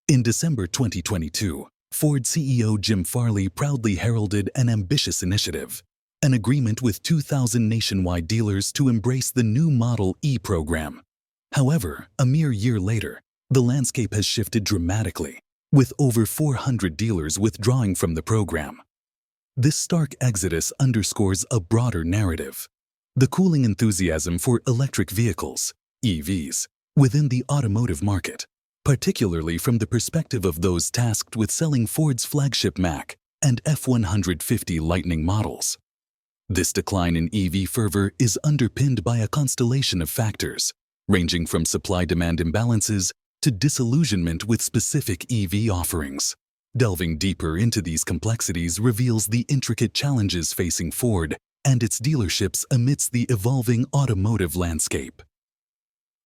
In December 2022, Ford CEO Jim Farley proudly heralded an ambitious initiative, an agreement with 2,000 nationwide dealers to embrace the new Model E program. However, a mere year later, the landscape has shifted dramatically, with over 400 dealers withdrawing from the program. This stark exodus underscores a broader narrative: the cooling enthusiasm for electric vehicles, EVs, within the automotive market, particularly from the perspective of those tasked with selling Ford's flagship Mach and F-150 Lightning models. This decline in EV fervor is underpinned by a constellation of factors, ranging from supply-demand imbalances to disillusionment with specific EV offerings. Delving deeper into these complexities reveals the intricate challenges facing Ford and its dealerships amidst the evolving automotive landscape.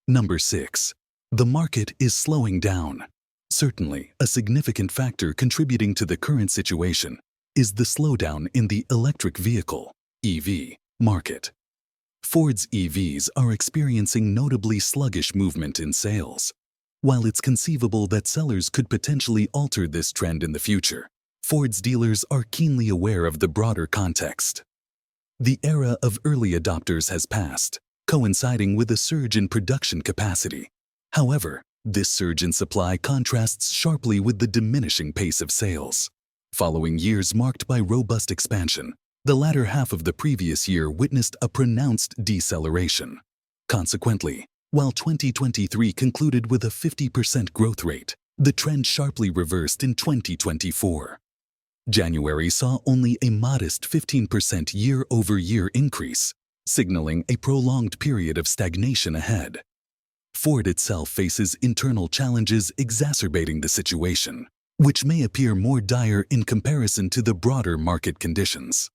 Number 6. The market is slowing down. Certainly, a significant factor contributing to the current situation is the slowdown in the electric vehicle, EV, market. Ford's EVs are experiencing notably sluggish movement in sales. While it's conceivable that sellers could potentially alter this trend in the future, Ford's dealers are keenly aware of the broader context. The era of early adopters has passed, coinciding with a surge in production capacity. However, this surge in supply contrasts sharply with the diminishing pace of sales. Following years marked by robust expansion, the latter half of the previous year witnessed a pronounced deceleration. Consequently, while 2023 concluded with a 50% growth rate, the trend sharply reversed in 2024. January saw only a modest 15% year-over-year increase, signaling a prolonged period of stagnation ahead. Ford itself faces internal challenges exacerbating the situation, which may appear more dire in comparison to the broader market conditions.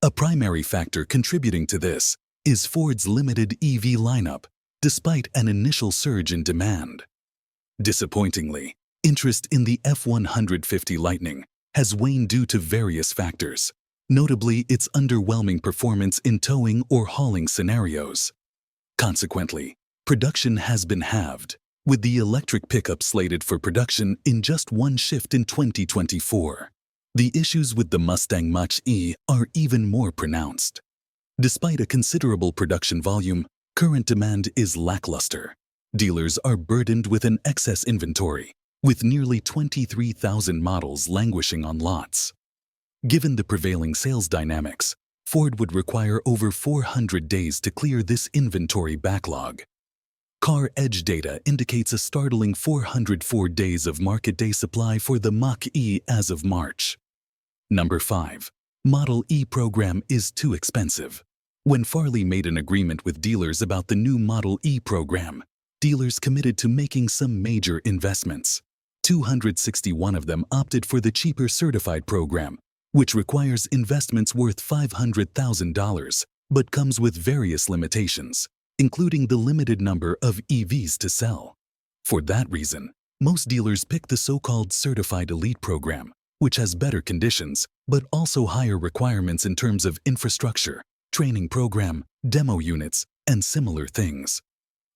A primary factor contributing to this is Ford's limited EV lineup, despite an initial surge in demand. Disappointingly, interest in the F-150 Lightning has waned due to various factors, notably its underwhelming performance in towing or hauling scenarios. Consequently, production has been halved, with the electric pickup slated for production in just one shift in 2024. The issues with the Mustang Mach-E are even more pronounced. Despite a considerable production volume, current demand is lackluster. Dealers are burdened with an excess inventory, with nearly 23,000 models languishing on lots. Given the prevailing sales dynamics, Ford would require over 400 days to clear this inventory backlog. Car Edge data indicates a startling 404 days of market day supply for the Mach-E as of March. Number 5. Model E program is too expensive. When Farley made an agreement with dealers about the new Model E program, dealers committed to making some major investments. 261 of them opted for the cheaper certified program, which requires investments worth $500,000, but comes with various limitations, including the limited number of EVs to sell. For that reason, most dealers pick the so-called Certified Elite program, which has better conditions, but also higher requirements in terms of infrastructure, training program, demo units, and similar things.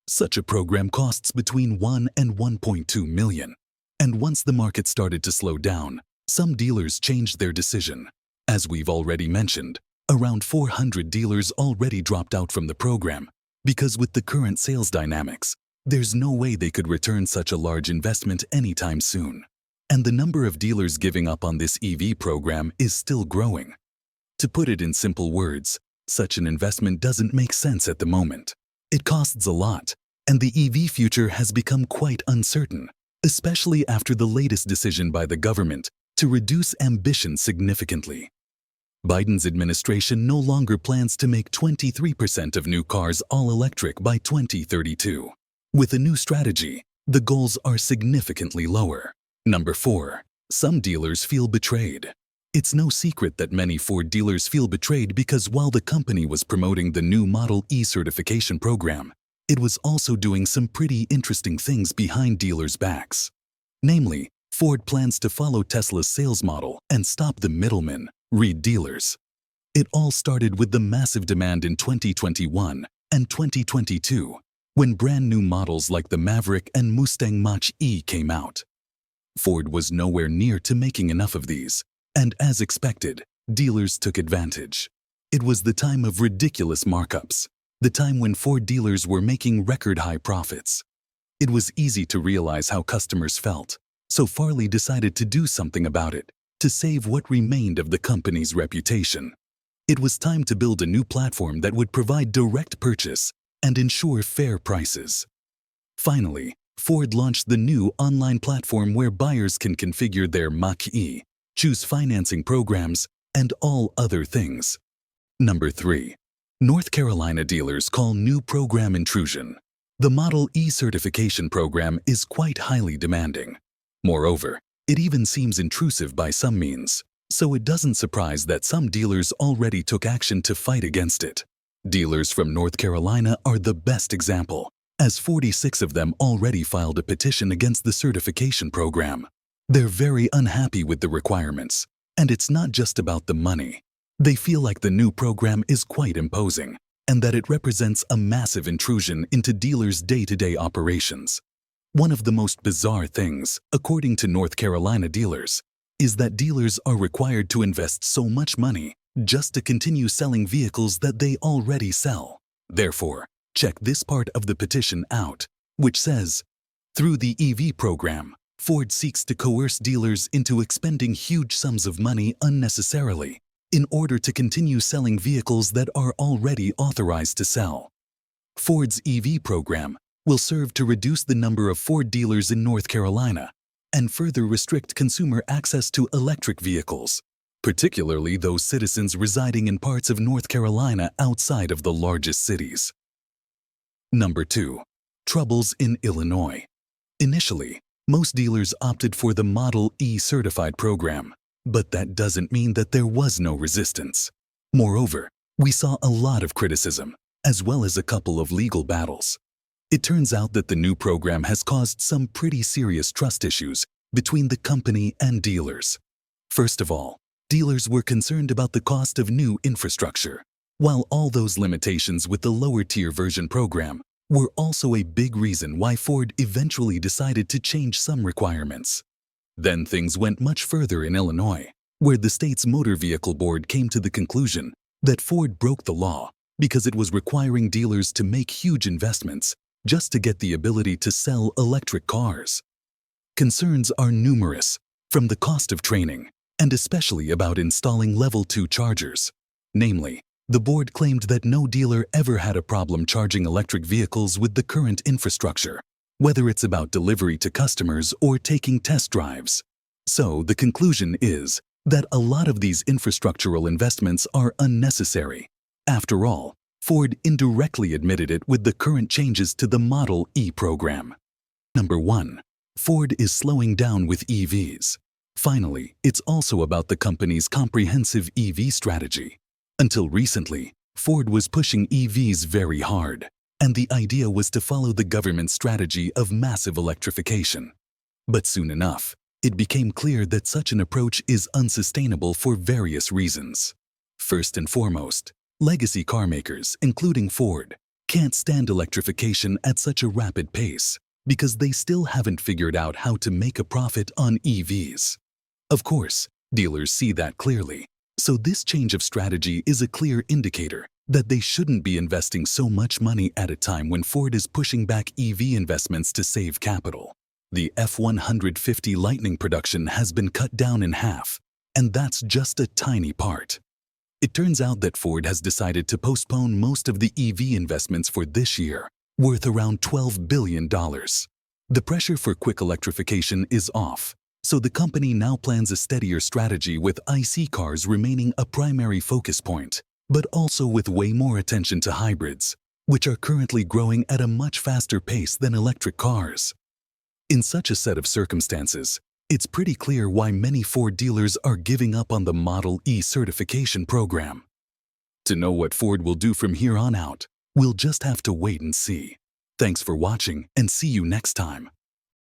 Such a program costs between $1 and $1.2 million. And once the market started to slow down, some dealers changed their decision. As we've already mentioned, around 400 dealers already dropped out from the program, because with the current sales dynamics, there's no way they could return such a large investment anytime soon. And the number of dealers giving up on this EV program is still growing. To put it in simple words, such an investment doesn't make sense at the moment. It costs a lot, and the EV future has become quite uncertain, especially after the latest decision by the government to reduce ambition significantly. Biden's administration no longer plans to make 23% of new cars all-electric by 2032. With a new strategy, the goals are significantly lower. Number 4. Some dealers feel betrayed. It's no secret that many Ford dealers feel betrayed because while the company was promoting the new Model E certification program, it was also doing some pretty interesting things behind dealers' backs. Namely, Ford plans to follow Tesla's sales model and stop the middlemen, read dealers. It all started with the massive demand in 2021 and 2022, when brand new models like the Maverick and Mustang Mach-E came out. Ford was nowhere near to making enough of these, and as expected, dealers took advantage. It was the time of ridiculous markups, the time when Ford dealers were making record-high profits. It was easy to realize how customers felt, so Farley decided to do something about it, to save what remained of the company's reputation. It was time to build a new platform that would provide direct purchase and ensure fair prices. Finally, Ford launched the new online platform where buyers can configure their Mach-E, choose financing programs, and all other things. Number 3. North Carolina dealers call new program intrusion. The Model E certification program is quite highly demanding. Moreover, it even seems intrusive by some means, so it doesn't surprise that some dealers already took action to fight against it. Dealers from North Carolina are the best example, as 46 of them already filed a petition against the certification program. They're very unhappy with the requirements, and it's not just about the money. They feel like the new program is quite imposing, and that it represents a massive intrusion into dealers' day-to-day operations. One of the most bizarre things, according to North Carolina dealers, is that dealers are required to invest so much money just to continue selling vehicles that they already sell. Therefore, check this part of the petition out, which says, through the EV program, Ford seeks to coerce dealers into expending huge sums of money unnecessarily in order to continue selling vehicles that are already authorized to sell. Ford's EV program will serve to reduce the number of Ford dealers in North Carolina and further restrict consumer access to electric vehicles, particularly those citizens residing in parts of North Carolina outside of the largest cities. Number 2. Troubles in Illinois. Initially, most dealers opted for the Model E certified program, but that doesn't mean that there was no resistance. Moreover, we saw a lot of criticism, as well as a couple of legal battles. It turns out that the new program has caused some pretty serious trust issues between the company and dealers. First of all, dealers were concerned about the cost of new infrastructure, while all those limitations with the lower-tier version program were also a big reason why Ford eventually decided to change some requirements. Then things went much further in Illinois, where the state's motor vehicle board came to the conclusion that Ford broke the law because it was requiring dealers to make huge investments just to get the ability to sell electric cars. Concerns are numerous, from the cost of training, and especially about installing Level 2 chargers. Namely, the board claimed that no dealer ever had a problem charging electric vehicles with the current infrastructure, whether it's about delivery to customers or taking test drives. So the conclusion is that a lot of these infrastructural investments are unnecessary. After all, Ford indirectly admitted it with the current changes to the Model E program. Number 1. Ford is slowing down with EVs. Finally, it's also about the company's comprehensive EV strategy. Until recently, Ford was pushing EVs very hard, and the idea was to follow the government's strategy of massive electrification. But soon enough, it became clear that such an approach is unsustainable for various reasons. First and foremost, legacy car makers, including Ford, can't stand electrification at such a rapid pace because they still haven't figured out how to make a profit on EVs. Of course, dealers see that clearly, so this change of strategy is a clear indicator that they shouldn't be investing so much money at a time when Ford is pushing back EV investments to save capital. The F-150 Lightning production has been cut down in half, and that's just a tiny part. It turns out that Ford has decided to postpone most of the EV investments for this year, worth around $12 billion. The pressure for quick electrification is off, so the company now plans a steadier strategy with IC cars remaining a primary focus point, but also with way more attention to hybrids, which are currently growing at a much faster pace than electric cars. In such a set of circumstances, it's pretty clear why many Ford dealers are giving up on the Model E certification program. To know what Ford will do from here on out, we'll just have to wait and see. Thanks for watching, and see you next time.